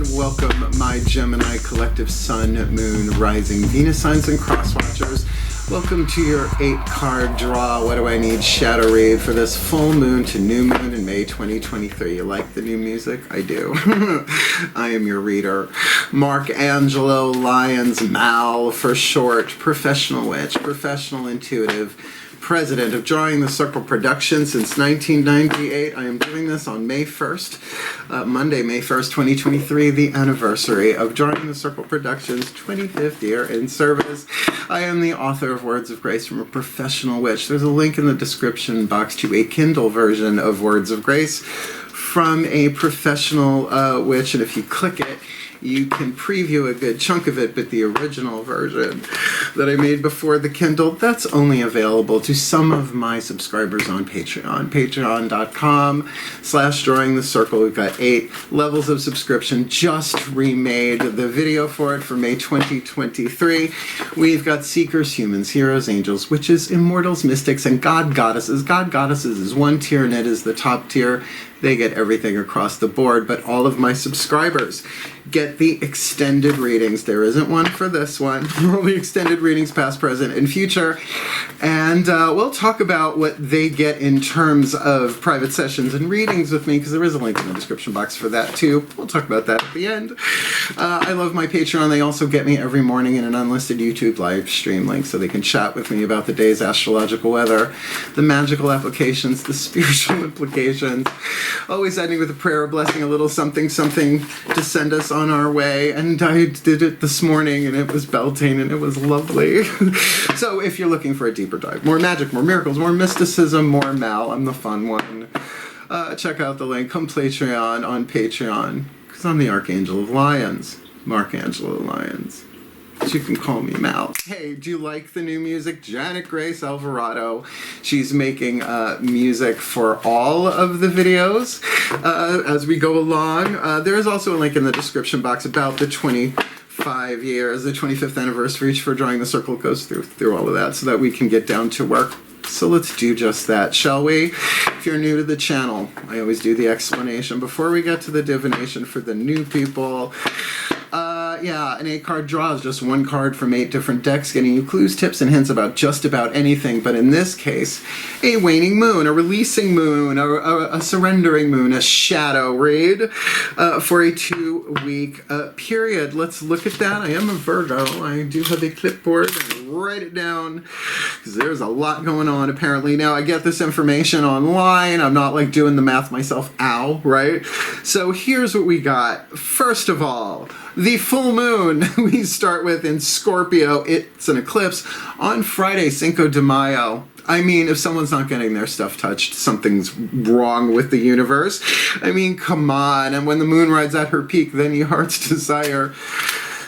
and welcome my Gemini collective Sun, Moon, Rising, Venus signs and cross watchers. Welcome to your 8-card draw. What do I need? Shadow read for this full moon to new moon in May 2023. You like the new music? I do. I am your reader. Mark Angelo, Lyons, Mal for short, professional witch, professional intuitive, president of Drawing the Circle Productions since 1998. I am doing this on May 1st, Monday, May 1st, 2023, the anniversary of Drawing the Circle Productions' 25th year in service. I am the author of Words of Grace from a Professional Witch. There's a link in the description box to a Kindle version of Words of Grace from a Professional Witch, and if you click it, you can preview a good chunk of it, but the original version that I made before the Kindle, that's only available to some of my subscribers on Patreon. Patreon.com/Drawing the Circle. We've got 8 levels of subscription. Just remade the video for it for May 2023. We've got seekers, humans, heroes, angels, witches, immortals, mystics, and god goddesses. God goddesses is one tier, and it is the top tier. They get everything across the board, but all of my subscribers get the extended readings. There isn't one for this one. Only extended readings past, present, and future. And we'll talk about what they get in terms of private sessions and readings with me, because there is a link in the description box for that too. We'll talk about that at the end. I love my Patreon. They also get me every morning in an unlisted YouTube live stream link, so they can chat with me about the day's astrological weather, the magical applications, the spiritual implications. Always ending with a prayer, a blessing, a little something, something to send us on our way. And I did it this morning, and it was belting, and it was lovely. So if you're looking for a deeper dive, more magic, more miracles, more mysticism, more Mal, I'm the fun one. Check out the link. Come Patreon on Patreon, because I'm the Archangel of Lyons, Mark Angelo Lyons. You can call me Mal. Hey, do you like the new music? Janet Grace Alvarado. She's making music for all of the videos as we go along. There is also a link in the description box about the 25 years, the 25th anniversary for Drawing the Circle. Goes through all of that so that we can get down to work. So let's do just that, shall we? If you're new to the channel, I always do the explanation before we get to the divination for the new people. Yeah, an 8-card draw is just one card from 8 different decks, getting you clues, tips, and hints about just about anything. But in this case, a waning moon, a releasing moon, a surrendering moon, a shadow read for a 2-week period. Let's look at that. I am a Virgo. I do have a clipboard. Write it down, because there's a lot going on apparently. Now, I get this information online. I'm not like doing the math myself. Ow, right? So here's what we got. First of all, the full moon we start with in Scorpio. It's an eclipse on Friday, Cinco de Mayo. I mean, if someone's not getting their stuff touched, something's wrong with the universe. I mean, come on. And when the moon rides at her peak, then your heart's desire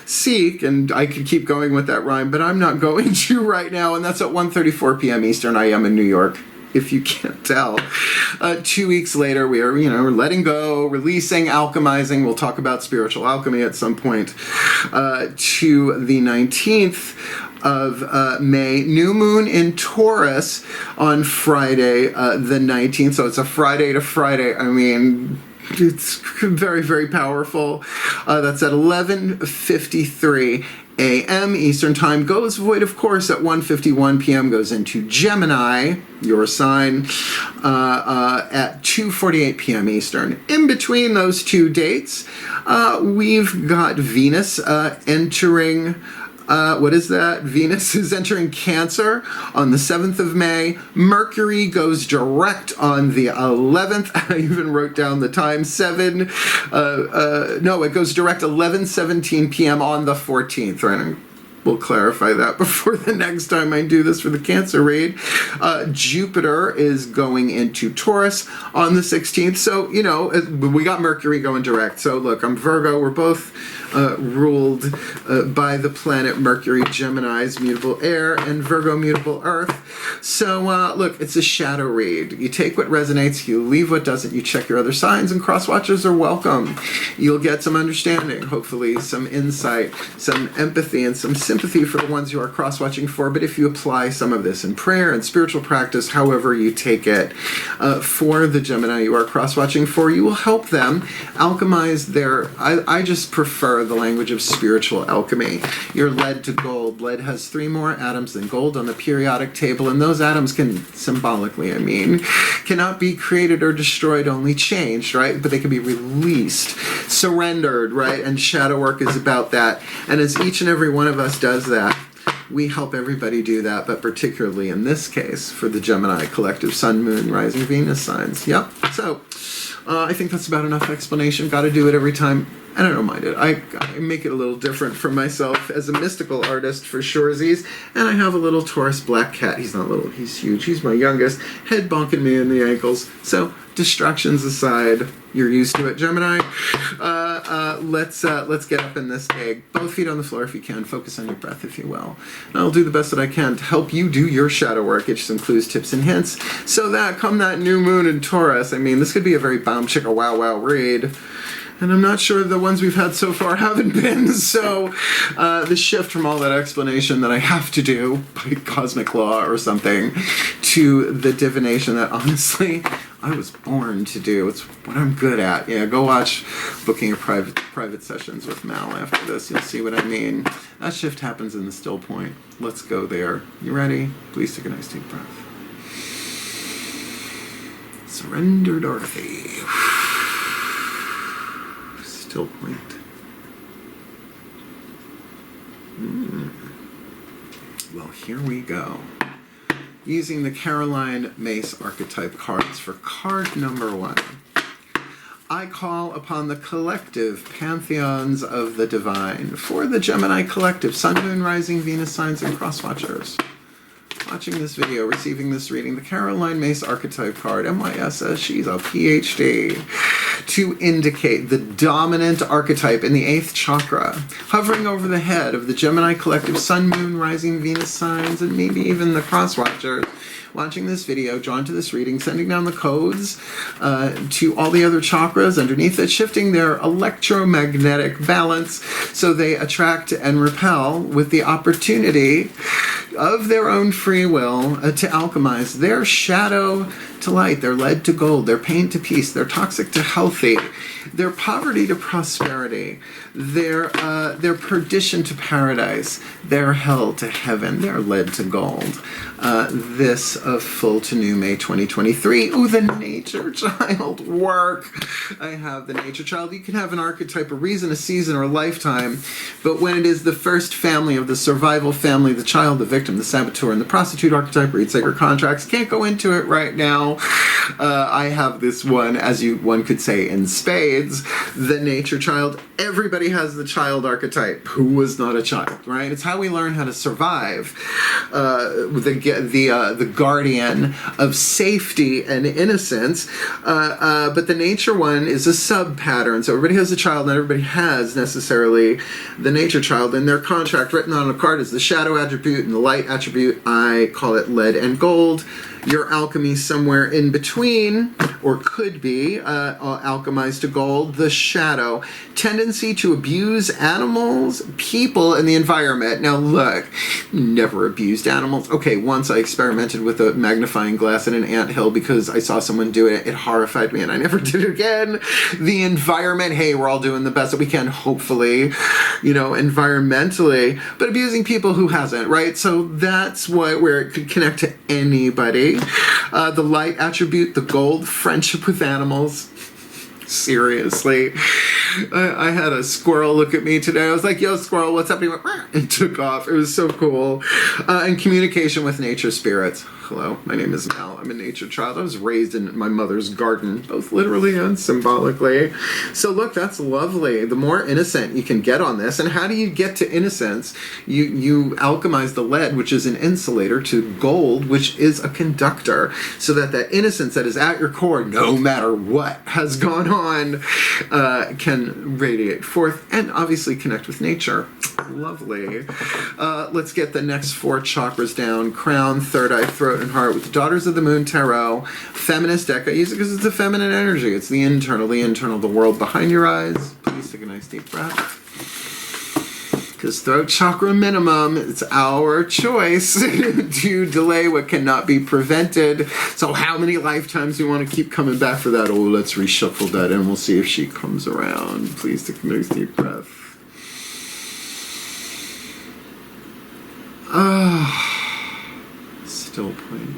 seek, and I could keep going with that rhyme, but I'm not going to right now, and that's at 1:34 p.m. Eastern. I am in New York, if you can't tell. 2 weeks later, we are, we're letting go, releasing, alchemizing. We'll talk about spiritual alchemy at some point. To the 19th of May, new moon in Taurus on Friday, the 19th. So it's a Friday to Friday. I mean, it's very, very powerful. That's at 11:53 a.m. Eastern Time. Goes void, of course, at 1:51 p.m. Goes into Gemini, your sign, at 2:48 p.m. Eastern. In between those two dates, we've got Venus entering... what is that? Venus is entering Cancer on the 7th of May. Mercury goes direct on the 11th. I even wrote down the time, it goes direct 11:17 p.m. on the 14th, right? We'll clarify that before the next time I do this for the Cancer read. Jupiter is going into Taurus on the 16th. So, we got Mercury going direct. So, look, I'm Virgo. We're both ruled by the planet Mercury, Gemini's mutable air, and Virgo, mutable earth. So, look, it's a shadow read. You take what resonates, you leave what doesn't, you check your other signs, and cross-watchers are welcome. You'll get some understanding, hopefully some insight, some empathy, and some sympathy sympathy for the ones you are cross-watching for, but if you apply some of this in prayer and spiritual practice, however you take it, for the Gemini you are cross-watching for, you will help them alchemize their, I just prefer the language of spiritual alchemy. You're lead to gold. Lead has 3 more atoms than gold on the periodic table, and those atoms can, symbolically I mean, cannot be created or destroyed, only changed, right? But they can be released, surrendered, right? And shadow work is about that. And as each and every one of us does that, we help everybody do that, but particularly in this case for the Gemini collective Sun, Moon, Rising, Venus signs. Yep. So I think that's about enough explanation. Got to do it every time, and I don't mind it. I make it a little different for myself as a mystical artist for surezies. And I have a little Taurus black cat. He's not little, he's huge. He's my youngest, head bonking me in the ankles. So distractions aside, you're used to it, Gemini. Let's get up in this egg. Both feet on the floor if you can. Focus on your breath, if you will. And I'll do the best that I can to help you do your shadow work. It just includes tips and hints. So that come that new moon in Taurus, I mean, this could be a very bomb chicka wow wow read. And I'm not sure the ones we've had so far haven't been. So the shift from all that explanation that I have to do by cosmic law or something to the divination that honestly I was born to do. It's what I'm good at. Yeah, go watch Booking a Private Sessions with Mal after this. You'll see what I mean. That shift happens in the still point. Let's go there. You ready? Please take a nice deep breath. Surrender, Dorothy. Still point. Well, here we go. Using the Caroline Mace archetype cards for card number 1. I call upon the collective pantheons of the divine for the Gemini collective, Sun, Moon, Rising, Venus signs, and cross-watchers. Watching this video, receiving this reading, the Caroline Mace archetype card, MYSS, she's a PhD, to indicate the dominant archetype in the 8th chakra, hovering over the head of the Gemini collective, Sun, Moon, Rising, Venus signs, and maybe even the cross-watchers. Watching this video, drawn to this reading, sending down the codes to all the other chakras underneath it, shifting their electromagnetic balance so they attract and repel with the opportunity of their own free will to alchemize their shadow to light, their lead to gold, their pain to peace, their toxic to healthy, their poverty to prosperity, their perdition to paradise, their hell to heaven, their lead to gold. This of full to new May 2023. Ooh, the nature child work. I have the nature child. You can have an archetype, a reason, a season, or a lifetime, but when it is the first family of the survival family, the child, the victim, the saboteur, and the prostitute archetype, read sacred contracts. Can't go into it right now. I have this one, as one could say, in spades, the nature child. Everybody has the child archetype. Who was not a child, right? It's how we learn how to survive. The guardian of safety and innocence. But the nature one is a sub-pattern. So everybody has a child, not everybody has necessarily the nature child. And their contract written on a card is the shadow attribute and the light attribute. I call it lead and gold. Your alchemy somewhere in between, or could be, alchemized to gold, the shadow. Tendency to abuse animals, people, and the environment. Now look, never abused animals. Okay, once I experimented with a magnifying glass in an anthill because I saw someone do it. It horrified me and I never did it again. The environment, hey, we're all doing the best that we can, hopefully, environmentally, but abusing people, who hasn't, right? So that's where it could connect to anybody. The light attribute, the gold, friendship with animals. Seriously. I had a squirrel look at me today. I was like, yo, squirrel, what's up? He went, "Rah," and took off. It was so cool. And communication with nature spirits. Hello, my name is Mel. I'm a nature child. I was raised in my mother's garden, both literally and symbolically. So look, that's lovely. The more innocent you can get on this. And how do you get to innocence? You alchemize the lead, which is an insulator, to gold, which is a conductor. So that innocence that is at your core, no matter what has gone on, can radiate forth and obviously connect with nature. Lovely. Let's get the next 4 chakras down. Crown, third eye, throat, and heart with the Daughters of the Moon Tarot. Feminist deck. I use it because it's the feminine energy. It's the internal, the world behind your eyes. Please take a nice deep breath. Because throat chakra minimum, it's our choice to delay what cannot be prevented. So how many lifetimes do we want to keep coming back for that? Oh, let's reshuffle that and we'll see if she comes around. Please take a nice deep breath. Still point.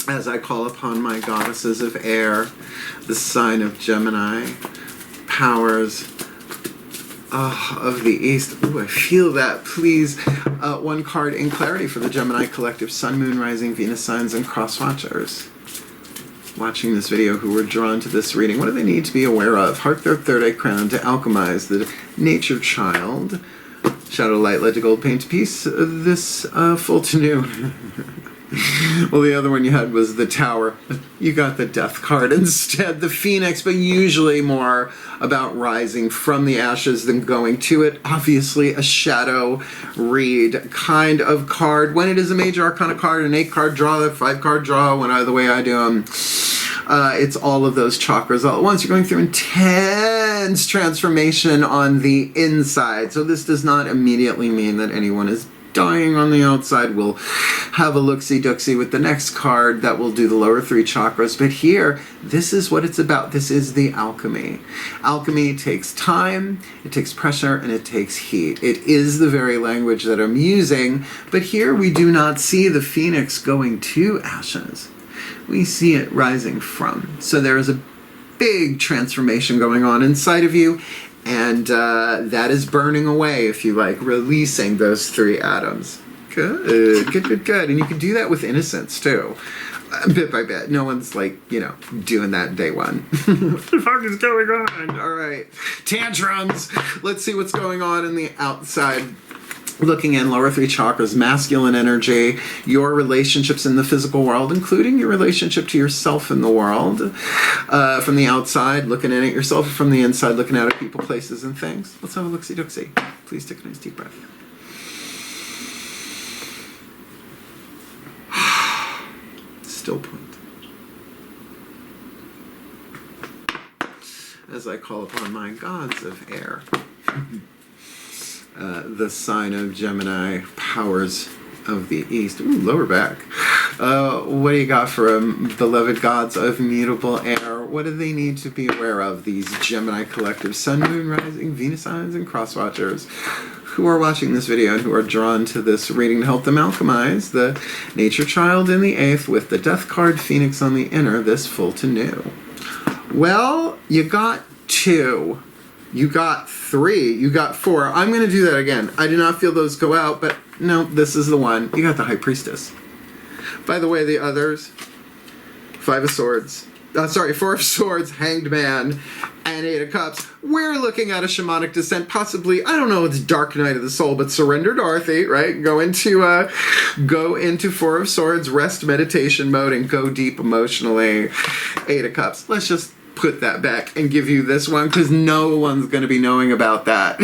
As I call upon my goddesses of air, the sign of Gemini, powers of the East. Ooh, I feel that. Please, one card in clarity for the Gemini collective, Sun, Moon, Rising, Venus signs, and cross watchers watching this video who were drawn to this reading. What do they need to be aware of? Heart, their third eye crown to alchemize the nature child. Shadow, light, let the gold paint to peace. This full to new. Well, the other one you had was the Tower. You got the Death card instead, the Phoenix, but usually more about rising from the ashes than going to it. Obviously, a shadow read kind of card. When it is a major arcana card, an 8-card draw, a 5-card draw, when the way I do them, it's all of those chakras all at once. You're going through intense transformation on the inside. So this does not immediately mean that anyone is dying on the outside. We'll have a look-see-dooksy with the next card that will do the lower 3 chakras. But here, this is what it's about. This is the alchemy. Alchemy takes time, it takes pressure, and it takes heat. It is the very language that I'm using, but here we do not see the phoenix going to ashes. We see it rising from. So there is a big transformation going on inside of you, and that is burning away, if you like, releasing those 3 atoms. Good, good, good, good. And you can do that with innocence, too. Bit by bit. No one's, like, you know, doing that day one. What the fuck is going on? All right. Tantrums. Let's see what's going on in the outside. Looking in lower 3 chakras, masculine energy, your relationships in the physical world, including your relationship to yourself in the world. From the outside, looking in at yourself, from the inside, looking out at people, places, and things. Let's have a look-see-dooksy. Please take a nice deep breath. Still point. As I call upon my gods of air. The sign of Gemini, powers of the East. Ooh, lower back. What do you got for them, beloved gods of mutable air? What do they need to be aware of, these Gemini collective, Sun, Moon, Rising, Venus signs, and cross watchers who are watching this video and who are drawn to this reading to help them alchemize the nature child in the 8th with the Death card, Phoenix on the inner, this full to new? Well, you got 2. You got 3, you got 4. I'm going to do that again. I do not feel those go out, but no, this is the one. You got the High Priestess. By the way, the others, 4 of Swords, Hanged Man, and 8 of Cups. We're looking at a shamanic descent, possibly, I don't know, it's Dark Night of the Soul, but Surrender Dorothy, right? Go into 4 of Swords, rest meditation mode, and go deep emotionally. 8 of Cups. Let's just put that back and give you this one, because no one's going to be knowing about that,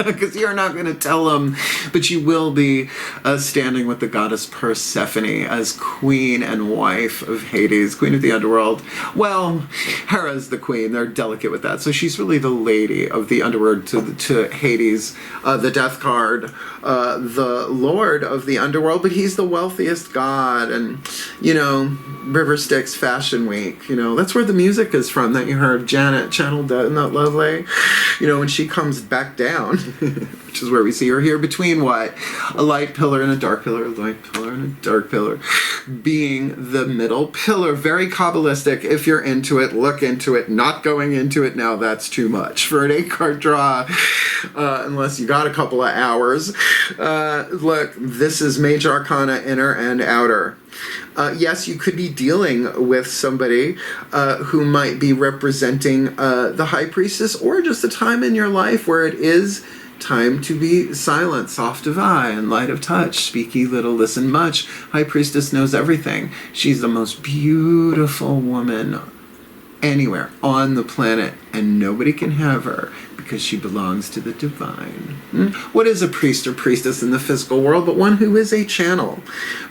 because you're not going to tell them, but you will be standing with the goddess Persephone as queen and wife of Hades, queen of the underworld. Well, Hera's the queen. They're delicate with that, so she's really the lady of the underworld to Hades, the Death card, the lord of the underworld, but he's the wealthiest god. And, you know, River Styx Fashion Week, you know, that's where the music is from that you heard Janet channeled. Isn't that lovely? You know, when she comes back down, which is where we see her here, between what? A light pillar and a dark pillar, a light pillar and a dark pillar, being the middle pillar. Very Kabbalistic. If you're into it, look into it. Not going into it now, that's too much for an 8-card draw, unless you got a couple of hours. Look, this is Major Arcana, inner and outer. Yes, you could be dealing with somebody who might be representing the High Priestess, or just a time in your life where it is time to be silent, soft of eye and light of touch, speak ye little, listen much. High Priestess knows everything. She's the most beautiful woman anywhere on the planet, and nobody can have her because she belongs to the divine. What is a priest or priestess in the physical world but one who is a channel?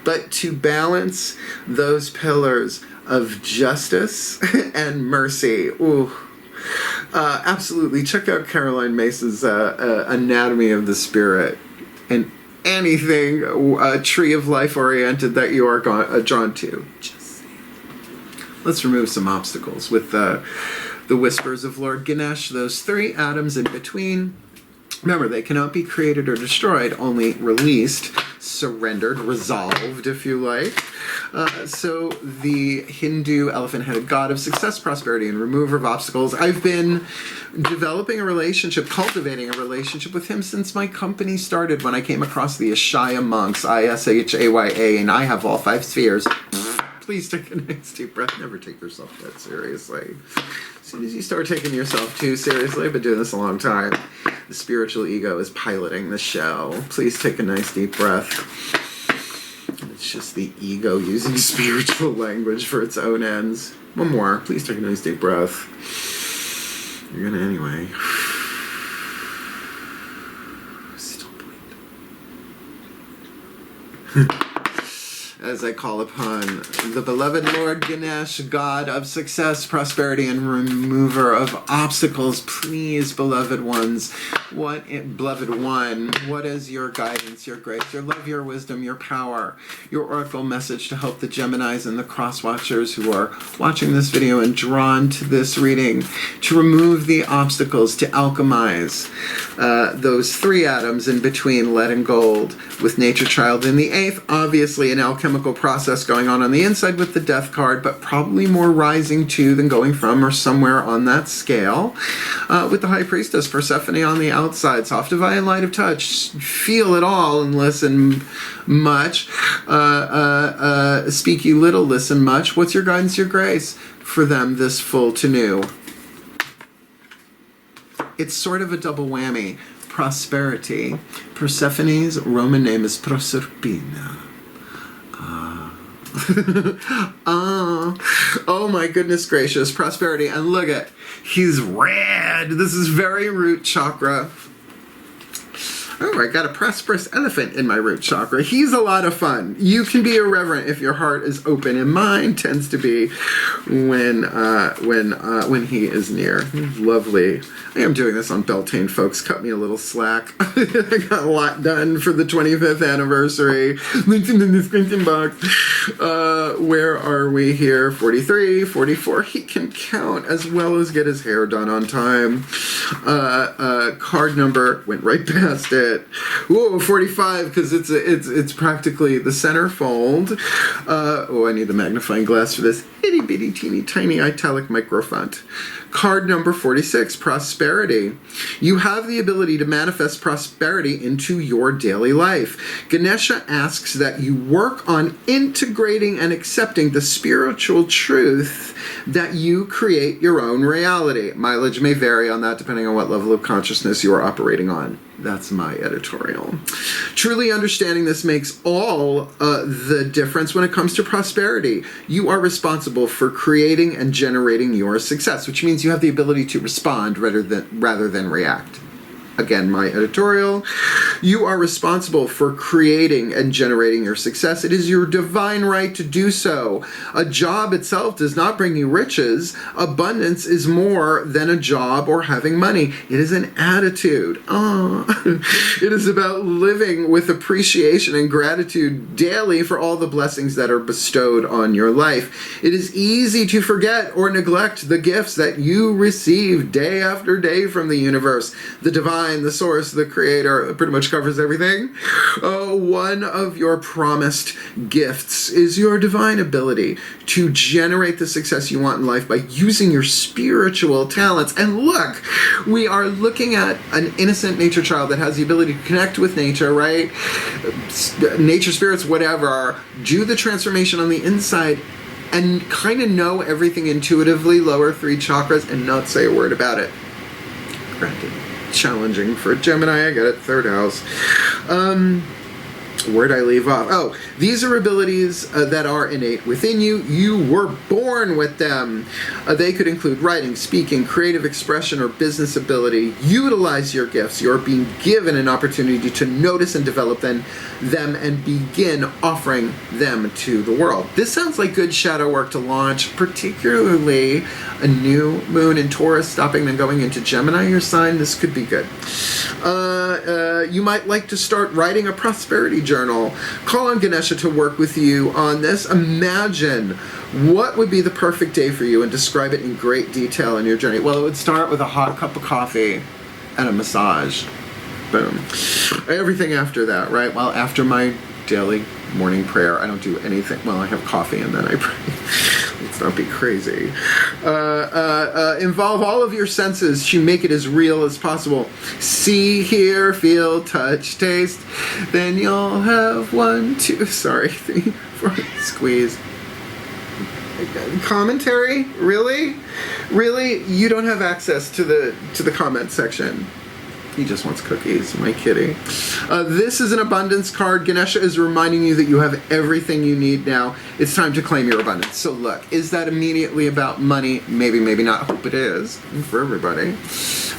But to balance those pillars of justice and mercy, ooh, Absolutely. Check out Caroline Mace's Anatomy of the Spirit. And anything Tree of Life oriented that you are drawn to. Just saying. Let's remove some obstacles with the whispers of Lord Ganesh, those 3 atoms in between. Remember, they cannot be created or destroyed, only released, surrendered, resolved, if you like. So the Hindu elephant-headed god of success, prosperity, and remover of obstacles. I've been developing a relationship, cultivating a relationship with him since my company started, when I came across the Ashaya monks, Ishaya, and I have all 5 spheres. Please take a nice deep breath. Never take yourself that seriously. As soon as you start taking yourself too seriously, I've been doing this a long time, the spiritual ego is piloting the show. Please take a nice deep breath. It's just the ego using spiritual language for its own ends. One more. Please take a nice deep breath. You're gonna anyway. Still point. As I call upon the beloved Lord Ganesh, God of success, prosperity, and remover of obstacles, please, beloved ones, beloved one, what is your guidance, your grace, your love, your wisdom, your power, your oracle message to help the Geminis and the cross-watchers who are watching this video and drawn to this reading, to remove the obstacles, to alchemize those 3 atoms in between lead and gold, with Nature Child in the 8th, obviously an alchemical process going on the inside with the Death card, but probably more rising to than going from, or somewhere on that scale, with the High Priestess, Persephone on the outside, soft divine light of touch, feel it all and listen much, speak you little, listen much. What's your guidance, your grace for them this full to new? It's sort of a double whammy. Prosperity. Persephone's Roman name is Proserpina. Oh my goodness gracious. Prosperity. And look at, he's red. This is very root chakra. Oh, I got a prosperous elephant in my root chakra. He's a lot of fun. You can be irreverent if your heart is open, and mine tends to be when he is near. Lovely. I am doing this on Beltane, folks. Cut me a little slack. I got a lot done for the 25th anniversary. Links in the description box. Where are we here? 43, 44. He can count as well as get his hair done on time. Card number went right past it. Whoa, 45, because it's practically the centerfold. Oh, I need the magnifying glass for this itty bitty teeny tiny italic microfont. Card number 46, prosperity. You have the ability to manifest prosperity into your daily life. Ganesha asks that you work on integrating and accepting the spiritual truth that you create your own reality. Mileage may vary on that depending on what level of consciousness you are operating on. That's my editorial. Truly understanding this makes all the difference when it comes to prosperity. You are responsible for creating and generating your success, which means you have the ability to respond rather than react. Again, my editorial. You are responsible for creating and generating your success. It is your divine right to do so. A job itself does not bring you riches. Abundance is more than a job or having money. It is an attitude. It is about living with appreciation and gratitude daily for all the blessings that are bestowed on your life. It is easy to forget or neglect the gifts that you receive day after day from the universe. The divine, the source, the creator, pretty much covers everything. One of your promised gifts is your divine ability to generate the success you want in life by using your spiritual talents. And look, we are looking at an innocent nature child that has the ability to connect with nature, right? Nature spirits, whatever, do the transformation on the inside and kind of know everything intuitively, lower 3 chakras, and not say a word about it. Granted, challenging for a Gemini. I got it, 3rd house. Where'd I leave off? Oh, these are abilities that are innate within you. You were born with them. They could include writing, speaking, creative expression, or business ability. Utilize your gifts. You're being given an opportunity to notice and develop them and begin offering them to the world. This sounds like good shadow work to launch, particularly a new moon in Taurus, stopping then going into Gemini, your sign. This could be good. You might like to start writing a prosperity journal. Call on Ganesha to work with you on this. Imagine what would be the perfect day for you and describe it in great detail in your journey. Well, it would start with a hot cup of coffee and a massage. Boom. Everything after that, right? Well, after my daily morning prayer, I don't do anything. Well, I have coffee and then I pray. Let's not be crazy. Involve all of your senses to make it as real as possible. See, hear, feel, touch, taste. Then you'll have 1, 2, 3, 4, squeeze. Commentary? Really? Really? You don't have access to the comment section. He just wants cookies. Am I kidding? This is an abundance card. Ganesha is reminding you that you have everything you need now. It's time to claim your abundance. So look, is that immediately about money? Maybe, maybe not. Hope it is for everybody.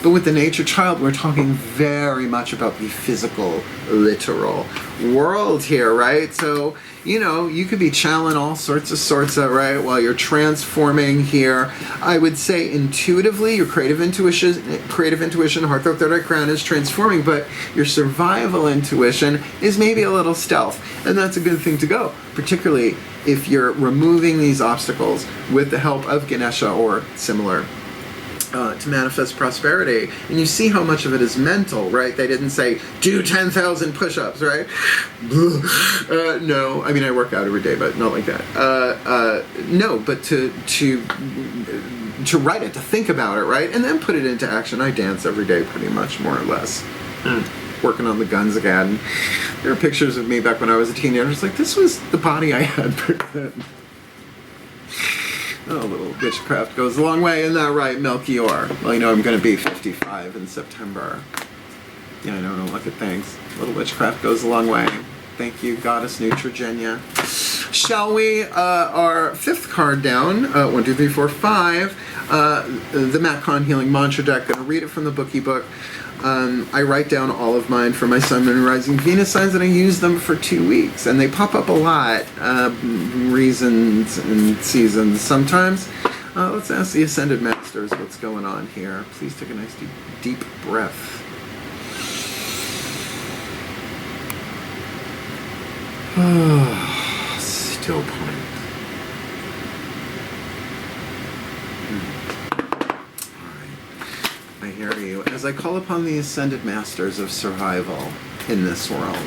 But with the nature child, we're talking very much about the physical, literal world here, right? So, you know, you could be channeling all sorts of, right, while you're transforming here. I would say intuitively, your creative intuition, heart, throat, third eye, crown is transforming, but your survival intuition is maybe a little stealth. And that's a good thing to go, particularly if you're removing these obstacles with the help of Ganesha or similar to manifest prosperity. And you see how much of it is mental, right? They didn't say, do 10,000 push-ups, right? No, I mean, I work out every day, but not like that. No, but to write it, to think about it, right? And then put it into action. I dance every day, pretty much, more or less. Working on the guns again. There are pictures of me back when I was a teenager. It's like, this was the body I had back then. Oh, a little witchcraft goes a long way, isn't that right, Melchior? Well, you know I'm going to be 55 in September. Yeah, I know, don't look at things. A little witchcraft goes a long way. Thank you, Goddess Neutrogenia. Shall we? Our fifth card down, 1, 2, 3, 4, 5, the Matt Kahn Healing Mantra Deck. Going to read it from the bookie book. I write down all of mine for my Sun, Moon, and Rising Venus signs, and I use them for 2 weeks. And they pop up a lot, reasons and seasons sometimes. Let's ask the Ascended Masters what's going on here. Please take a nice deep breath. Still point. I hear you. As I call upon the Ascended Masters of survival in this world,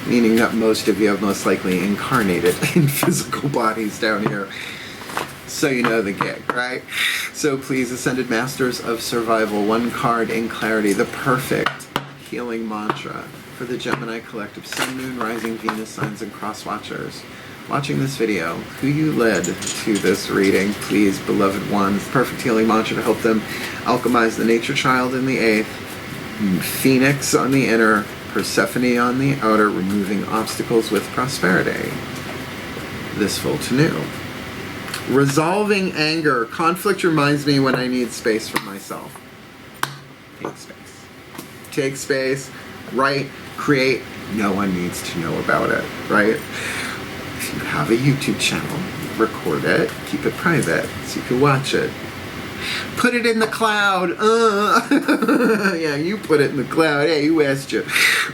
meaning that most of you have most likely incarnated in physical bodies down here, so you know the gig, right? So please, Ascended Masters of survival, one card in clarity, the perfect healing mantra for the Gemini collective, Sun, Moon, Rising, Venus signs, and cross watchers. Watching this video, who you led to this reading, please, beloved ones, perfect healing mantra to help them alchemize the nature child in the 8th, Phoenix on the inner, Persephone on the outer, removing obstacles with prosperity. This full to new. Resolving anger. Conflict reminds me when I need space for myself. Take space. Take space. Write. Create. No one needs to know about it, right? If you have a YouTube channel, record it, keep it private so you can watch it. Put it in the cloud. Yeah, you put it in the cloud. Hey, who asked you?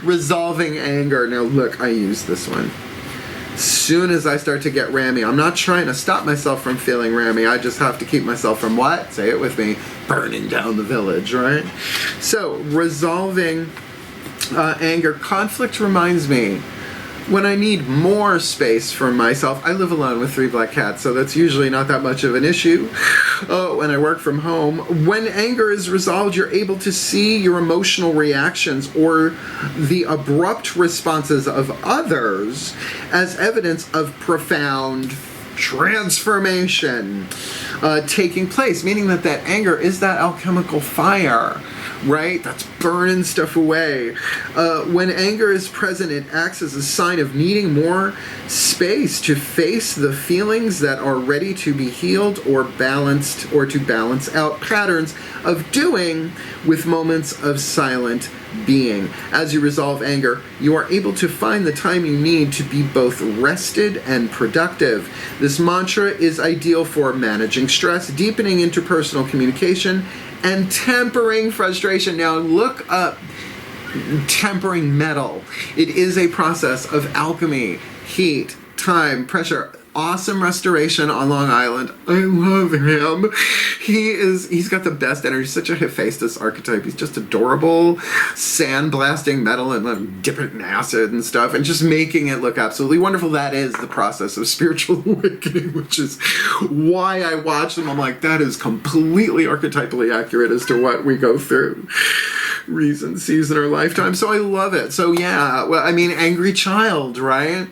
Resolving anger. Now look, I use this one. Soon as I start to get rammy, I'm not trying to stop myself from feeling rammy. I just have to keep myself from what? Say it with me. Burning down the village, right? So, resolving anger. Conflict reminds me when I need more space for myself. I live alone with 3 black cats, so that's usually not that much of an issue. When I work from home, when anger is resolved, you're able to see your emotional reactions or the abrupt responses of others as evidence of profound transformation taking place, meaning that that anger is that alchemical fire, right? That's burning stuff away. When anger is present, it acts as a sign of needing more space to face the feelings that are ready to be healed or balanced, or to balance out patterns of doing with moments of silent being. As you resolve anger, you are able to find the time you need to be both rested and productive. This mantra is ideal for managing stress, deepening interpersonal communication, and tempering frustration. Now look up tempering metal. It is a process of alchemy, heat, time, pressure. Awesome restoration on Long Island. I love him. He's got the best energy. Such a Hephaestus archetype. He's just adorable. Sandblasting metal and like, dipping it in acid and stuff and just making it look absolutely wonderful. That is the process of spiritual awakening, which is why I watch them. I'm like, that is completely archetypally accurate as to what we go through. Reason sees in our lifetime. So I love it. So yeah, well, I mean, angry child, right?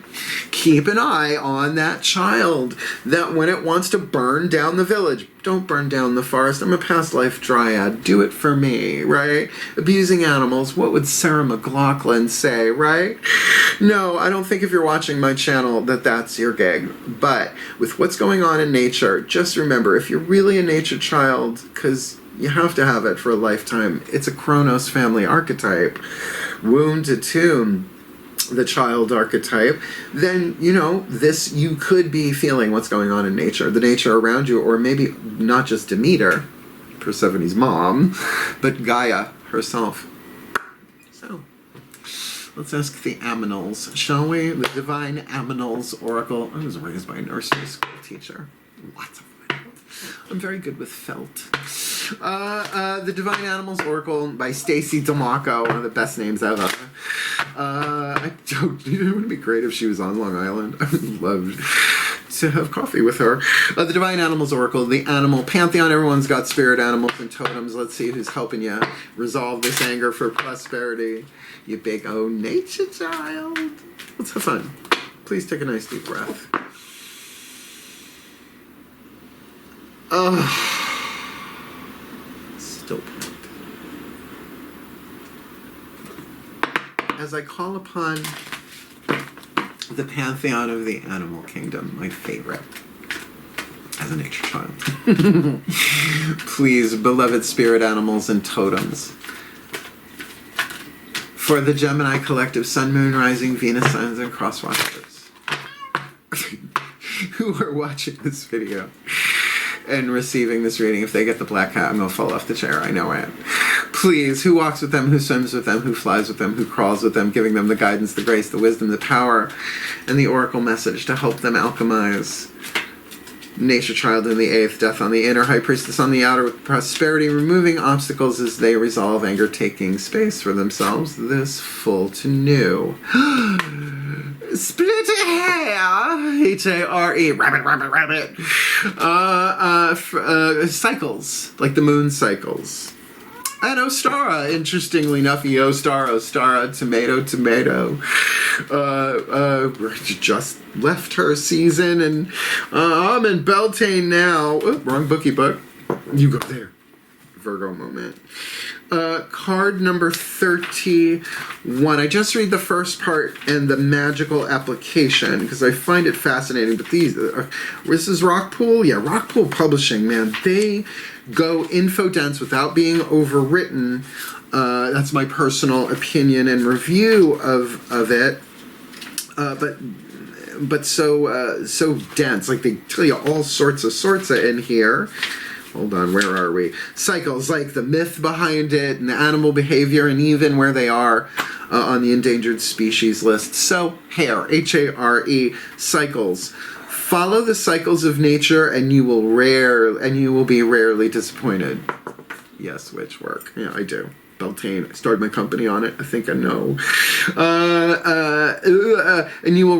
Keep an eye on that child, that when it wants to burn down the village, don't burn down the forest. I'm a past life dryad. Do it for me, right? Abusing animals. What would Sarah McLachlan say, right? No, I don't think if you're watching my channel that that's your gig. But with what's going on in nature, just remember, if you're really a nature child, because you have to have it for a lifetime. It's a Kronos family archetype. Womb to tomb, the child archetype. Then, you know, this, you could be feeling what's going on in nature, the nature around you, or maybe not just Demeter, Persephone's mom, but Gaia herself. So, let's ask the Aminals, shall we? The Divine Aminals Oracle. I was raised by a nursery school teacher. Lots of them. I'm very good with felt. The Divine Animals Oracle by Stacy Demaco, one of the best names ever. It would be great if she was on Long Island. I would love to have coffee with her. The Divine Animals Oracle, the animal pantheon. Everyone's got spirit animals and totems. Let's see who's helping you resolve this anger for prosperity. You big old nature child. Let's have fun. Please take a nice deep breath. Still point. As I call upon the pantheon of the animal kingdom, my favorite, as a nature child, please, beloved spirit animals and totems, for the Gemini collective, Sun, Moon, Rising, Venus, signs, and crosswatchers who are watching this video and receiving this reading. If they get the black hat, I'm going to fall off the chair. I know it. Please, who walks with them, who swims with them, who flies with them, who crawls with them, giving them the guidance, the grace, the wisdom, the power, and the oracle message to help them alchemize. Nature child in the 8th, death on the inner, high priestess on the outer, with prosperity, removing obstacles as they resolve anger, taking space for themselves. This full to new. Split hair, H-A-R-E, rabbit. Cycles, like the moon cycles. And Ostara, interestingly enough, Ostara, tomato. Just left her season, and I'm in Beltane now. Oh, wrong book. You go there. Virgo moment. Card number 31. I just read the first part and the magical application because I find it fascinating. But this is Rockpool? Yeah, Rockpool Publishing, man. They go info dense without being overwritten. That's my personal opinion and review of it. But so dense. Like they tell you all sorts in here. Hold on, where are we? Cycles, like the myth behind it, and the animal behavior, and even where they are on the endangered species list. So, hare, H-A-R-E, cycles. Follow the cycles of nature, and you will be rarely disappointed. Yes, witch work. Yeah, I do. Beltane. I started my company on it. I think I know. And you will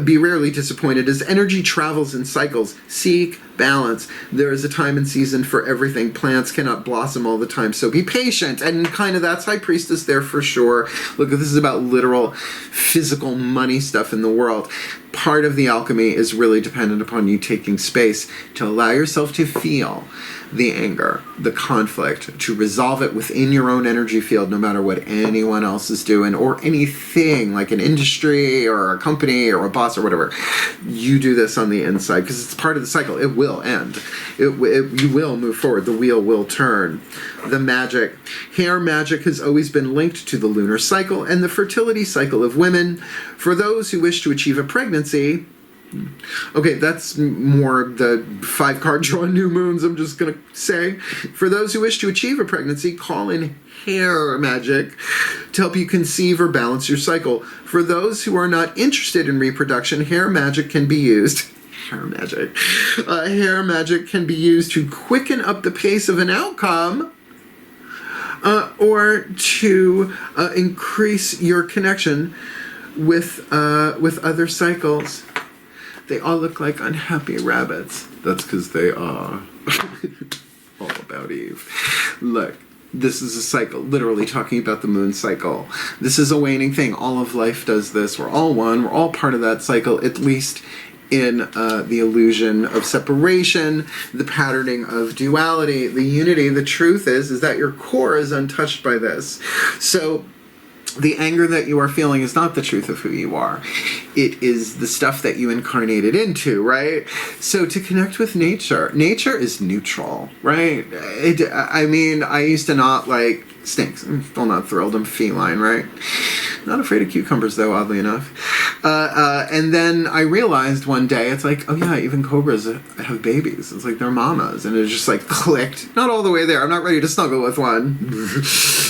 be rarely disappointed. As energy travels in cycles, seek balance. There is a time and season for everything. Plants cannot blossom all the time, so be patient. And kind of that's High Priestess there for sure. Look, this is about literal physical money stuff in the world. part of the alchemy is really dependent upon you taking space to allow yourself to feel the anger, the conflict, to resolve it within your own energy field, no matter what anyone else is doing, or anything like an industry or a company or a boss or whatever. You do this on the inside because it's part of the cycle. It will end. You will move forward. The wheel will turn. The magic. Hair magic has always been linked to the lunar cycle and the fertility cycle of women. For those who wish to achieve a pregnancy, okay, that's more the 5-card draw on new moons, I'm just going to say. For those who wish to achieve a pregnancy, call in hair magic to help you conceive or balance your cycle. For those who are not interested in reproduction, hair magic can be used. Hair magic. Hair magic can be used to quicken up the pace of an outcome or to increase your connection with other cycles. They all look like unhappy rabbits. That's because they are. All about Eve. Look, this is a cycle, literally talking about the moon cycle. This is a waning thing. All of life does this. We're all one. We're all part of that cycle, at least in the illusion of separation, the patterning of duality, the unity. The truth is that your core is untouched by this. So the anger that you are feeling is not the truth of who you are. It is the stuff that you incarnated into, right? So to connect with nature is neutral, right? I mean, I used to not like snakes. I'm still not thrilled. I'm feline, right? Not afraid of cucumbers, though, oddly enough. And then I realized one day, it's like, oh yeah, even cobras have babies. It's like they're mamas. And it just like clicked. Not all the way there. I'm not ready to snuggle with one.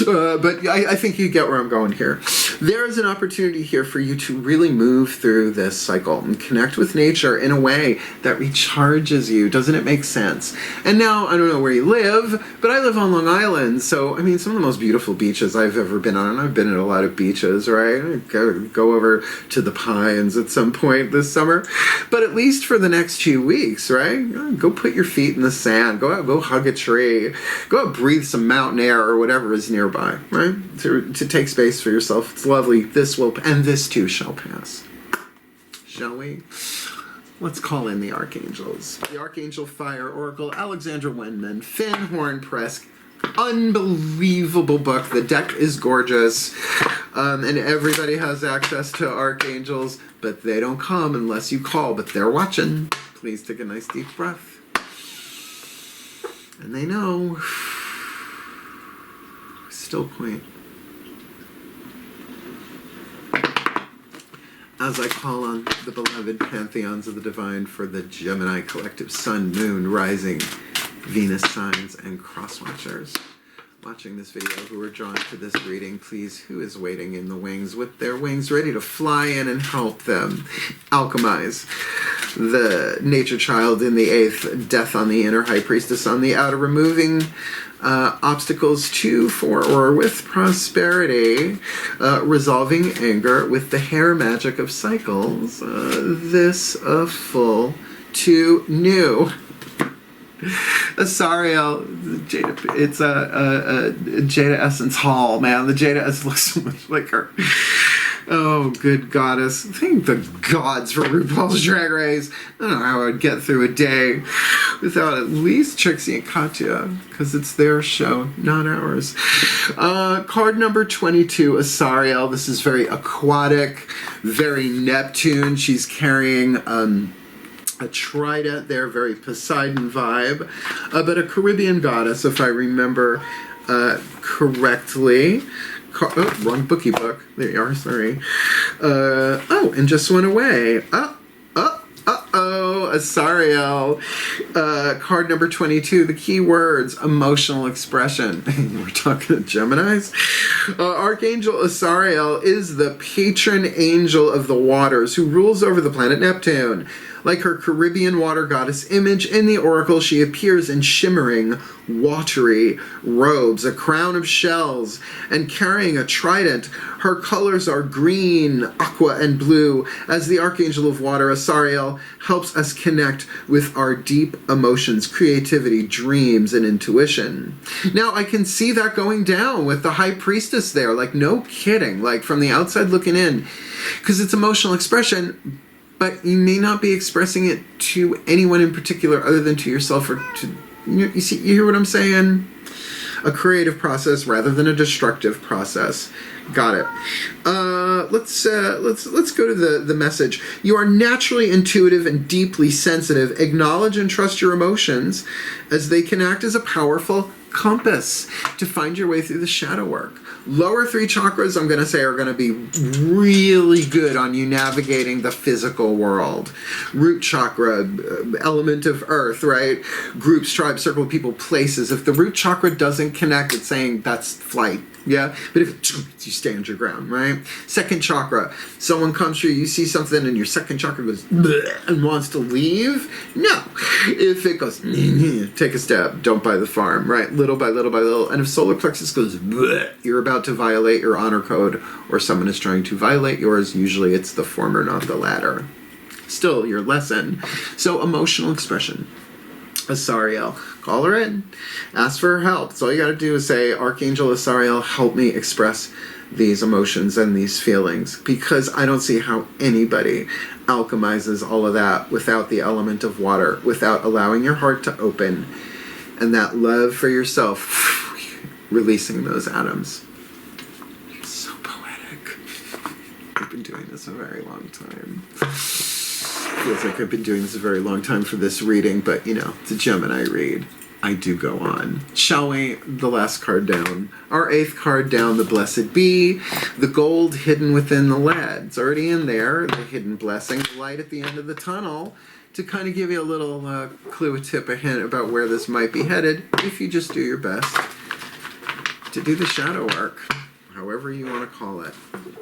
But I think you get where I'm going here. There is an opportunity here for you to really move through this cycle and connect with nature in a way that recharges you. Doesn't it make sense? And now, I don't know where you live, but I live on Long Island. So, I mean, some of the most beautiful beaches I've ever been on. I've been at a lot of beaches, right? I go over to the Pines at some point this summer. But at least for the next few weeks, right? Go put your feet in the sand. Go out, go hug a tree. Go out, breathe some mountain air or whatever is nearby, right? To take space for yourself. It's lovely. This will, and this too shall pass. Shall we? Let's call in the archangels. The Archangel Fire Oracle, Alexandra Wenman, Finn Horn Press. Unbelievable book. The deck is gorgeous. And everybody has access to archangels, but they don't come unless you call, but they're watching. Please take a nice deep breath. And they know. Still point. As I call on the beloved pantheons of the divine for the Gemini collective sun, moon, rising, Venus signs, and cross-watchers watching this video who are drawn to this reading, please, who is waiting in the wings with their wings ready to fly in and help them alchemize the nature child in the 8th, death on the inner, high priestess on the outer, removing obstacles to, for, or with prosperity, resolving anger with the hair magic of cycles, this full to new. Asariel, Jada, it's a Jada Essence Hall, man. The Jada Essence looks so much like her. Oh, good goddess. Thank the gods for RuPaul's Drag Race. I don't know how I would get through a day without at least Trixie and Katya, because it's their show, not ours. Card number 22, Asariel. This is very aquatic, very Neptune. She's carrying a trident there, very Poseidon vibe, but a Caribbean goddess, if I remember correctly. Oh, wrong bookie book. There you are, sorry. Oh, and just went away. Asariel. Card number 22, the key words, emotional expression. We're talking to Geminis. Archangel Asariel is the patron angel of the waters who rules over the planet Neptune. Like her Caribbean water goddess image in the oracle, she appears in shimmering, watery robes, a crown of shells, and carrying a trident. Her colors are green, aqua, and blue. As the Archangel of Water, Asariel helps us connect with our deep emotions, creativity, dreams, and intuition. Now, I can see that going down with the High Priestess there. Like, no kidding. Like, from the outside looking in. Because it's emotional expression. but you may not be expressing it to anyone in particular other than to yourself or to, you see, you hear what I'm saying? A creative process rather than a destructive process. Got it. Let's go to the message. You are naturally intuitive and deeply sensitive. Acknowledge and trust your emotions, as they can act as a powerful compass to find your way through the shadow work. Lower 3 chakras, I'm going to say, are going to be really good on you navigating the physical world. Root chakra, element of earth, right? Groups, tribes, circle of people, places. If the root chakra doesn't connect, it's saying that's flight. Yeah, but if you stand your ground, right? Second chakra, someone comes through, you see something and your second chakra goes and wants to leave. No, if it goes, take a step, don't buy the farm, right? Little by little by little. And if solar plexus goes, you're about to violate your honor code, or someone is trying to violate yours. Usually it's the former, not the latter. Still your lesson. So emotional expression. Asariel, call her in, ask for her help. So all you got to do is say, Archangel Asariel, help me express these emotions and these feelings, because I don't see how anybody alchemizes all of that without the element of water, without allowing your heart to open and that love for yourself releasing those atoms. So poetic. I've been doing this a very long time. Feels like I've been doing this a very long time for this reading, but you know, it's a Gemini read. I do go on. Shall we? The last card down. Our 8th card down, the Blessed Bee. The gold hidden within the lead. It's already in there. The hidden blessing. The light at the end of the tunnel. To kind of give you a little clue, a tip, a hint about where this might be headed, if you just do your best to do the shadow work, however you want to call it.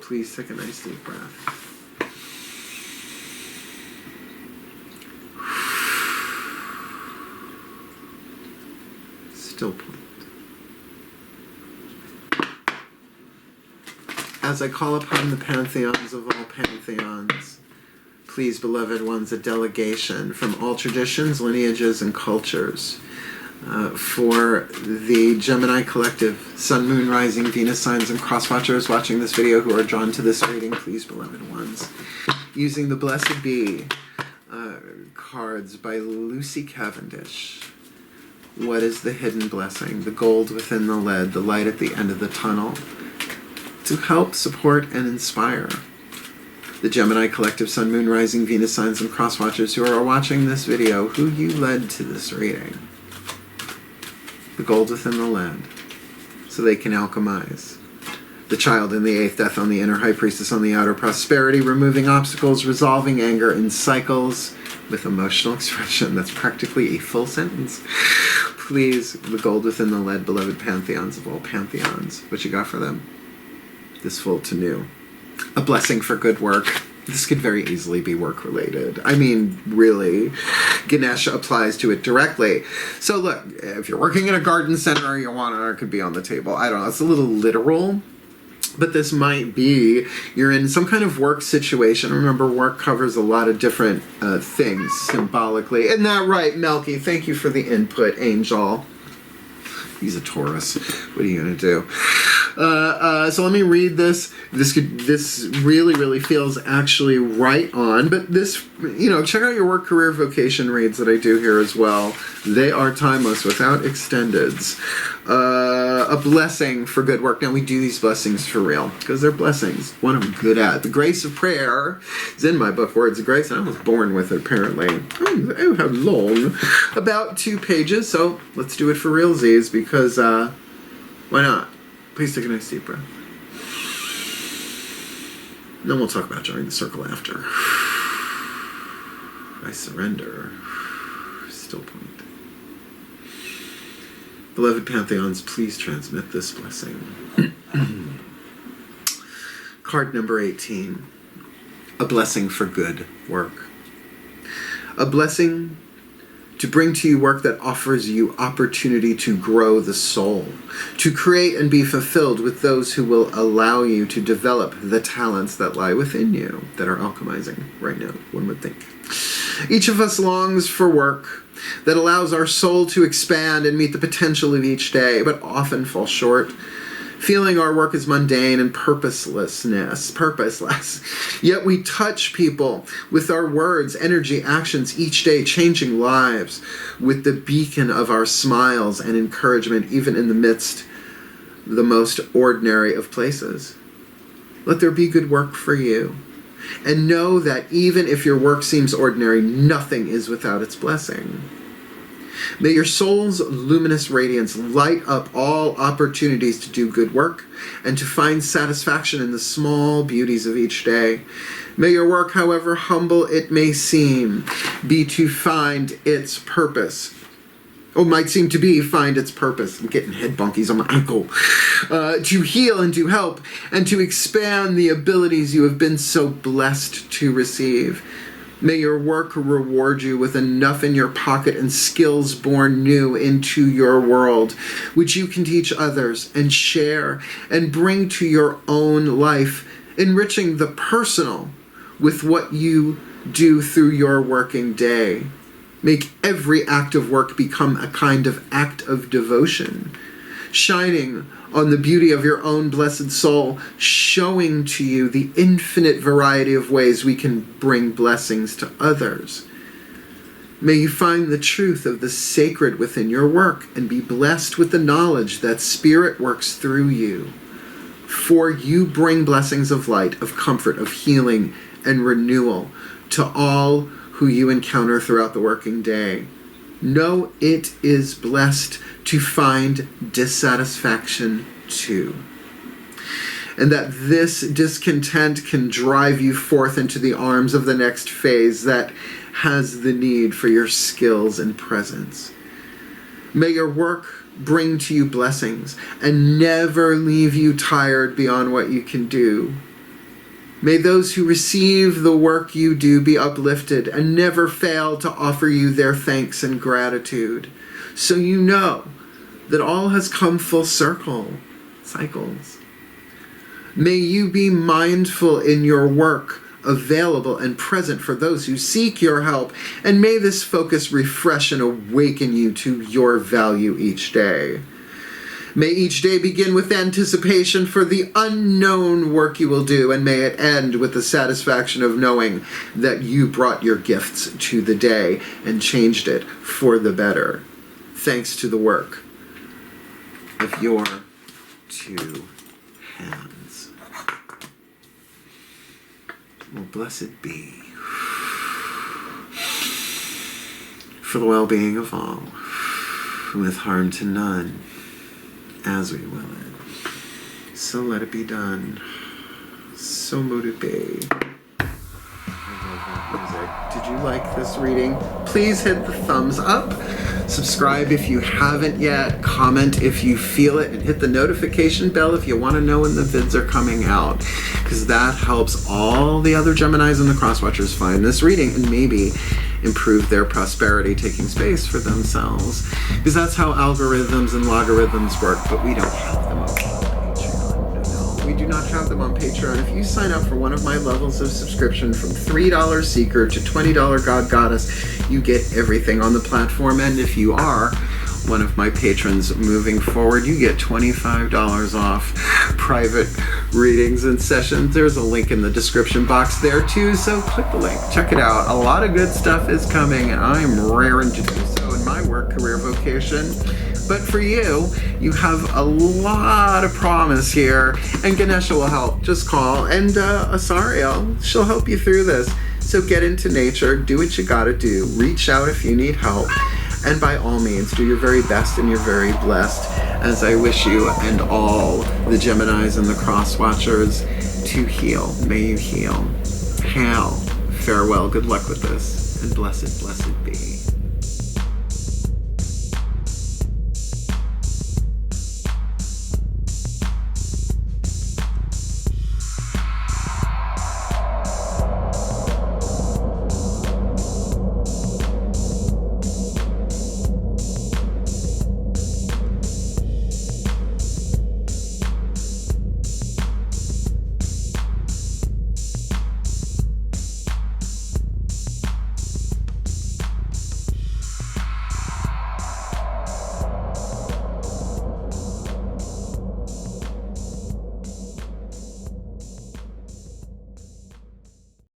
Please take a nice deep breath. Still point. As I call upon the pantheons of all pantheons, please, beloved ones, a delegation from all traditions, lineages, and cultures for the Gemini collective, Sun, Moon, Rising, Venus signs, and cross-watchers watching this video who are drawn to this reading, please, beloved ones, using the Blessed Bee cards by Lucy Cavendish. What is the hidden blessing? The gold within the lead, the light at the end of the tunnel, to help, support, and inspire the Gemini collective, Sun, Moon, Rising, Venus signs, and cross-watchers who are watching this video, who you led to this reading. The gold within the lead, so they can alchemize. The child in the 8th, death on the inner, high priestess on the outer, prosperity, removing obstacles, resolving anger in cycles with emotional expression. That's practically a full sentence. Please, the gold within the lead, beloved pantheons of all pantheons. What you got for them? This full to new. A blessing for good work. This could very easily be work-related. I mean, really, Ganesha applies to it directly. So look, if you're working in a garden center, your water could be on the table. I don't know, it's a little literal. But this might be, you're in some kind of work situation. Remember, work covers a lot of different things symbolically. Isn't that right, Melky? Thank you for the input, Angel. He's a Taurus. What are you going to do? So let me read this. This really, really feels actually right on. But this, you know, check out your work, career, vocation reads that I do here as well. They are timeless, without extendeds. A blessing for good work. Now, we do these blessings for real, because they're blessings. What I'm good at. The grace of prayer is in my book, Words of Grace, and I was born with it, apparently. Oh, how long? About 2 pages, so let's do it for realsies, because, why not? Please take a nice deep breath. And then we'll talk about joining the circle after. I surrender. Still point. Beloved Pantheons, please transmit this blessing. Card number 18. A blessing for good work. A blessing to bring to you work that offers you opportunity to grow the soul, to create and be fulfilled with those who will allow you to develop the talents that lie within you, that are alchemizing right now, one would think. Each of us longs for work that allows our soul to expand and meet the potential of each day, but often falls short feeling our work is mundane and purposeless. Yet we touch people with our words, energy, actions each day, changing lives with the beacon of our smiles and encouragement, even in the midst of the most ordinary of places. Let there be good work for you. And know that even if your work seems ordinary, nothing is without its blessing. May your soul's luminous radiance light up all opportunities to do good work and to find satisfaction in the small beauties of each day. May your work, however humble it may seem, be to find its purpose. Might seem to be find its purpose. I'm getting head bonkies on my ankle. To heal and to help and to expand the abilities you have been so blessed to receive. May your work reward you with enough in your pocket and skills born new into your world, which you can teach others and share and bring to your own life, enriching the personal with what you do through your working day. Make every act of work become a kind of act of devotion, shining on the beauty of your own blessed soul, showing to you the infinite variety of ways we can bring blessings to others. May you find the truth of the sacred within your work and be blessed with the knowledge that Spirit works through you. For you bring blessings of light, of comfort, of healing, and renewal to all who you encounter throughout the working day. Know it is blessed to find dissatisfaction too. And that this discontent can drive you forth into the arms of the next phase that has the need for your skills and presence. May your work bring to you blessings and never leave you tired beyond what you can do. May those who receive the work you do be uplifted and never fail to offer you their thanks and gratitude. So you know that all has come full circle, cycles. May you be mindful in your work, available and present for those who seek your help, and may this focus refresh and awaken you to your value each day. May each day begin with anticipation for the unknown work you will do, and may it end with the satisfaction of knowing that you brought your gifts to the day and changed it for the better, thanks to the work of your two hands. Well, blessed be for the well-being of all, with harm to none, as we will it. So let it be done. So mote it be. I love that music. Did you like this reading? Please hit the thumbs up. Subscribe if you haven't yet. Comment if you feel it. And hit the notification bell if you want to know when the vids are coming out. Because that helps all the other Geminis and the Crosswatchers find this reading and maybe improve their prosperity, taking space for themselves. Because that's how algorithms and logarithms work, but we don't have them on Patreon. No, we do not have them on Patreon. If you sign up for one of my levels of subscription from $3 Seeker to $20 God Goddess, you get everything on the platform. And if you are one of my patrons moving forward, you get $25 off private readings and sessions. There's a link in the description box there too, so click the link, check it out. A lot of good stuff is coming, and I'm raring to do so in my work, career, vocation. But for you, you have a lot of promise here, and Ganesha will help. Just call, and Asariel, she'll help you through this. So get into nature, do what you gotta do, reach out if you need help. And by all means, do your very best, and you're very blessed, as I wish you and all the Geminis and the Crosswatchers to heal. May you heal. Hail. Farewell. Good luck with this. And blessed, blessed be.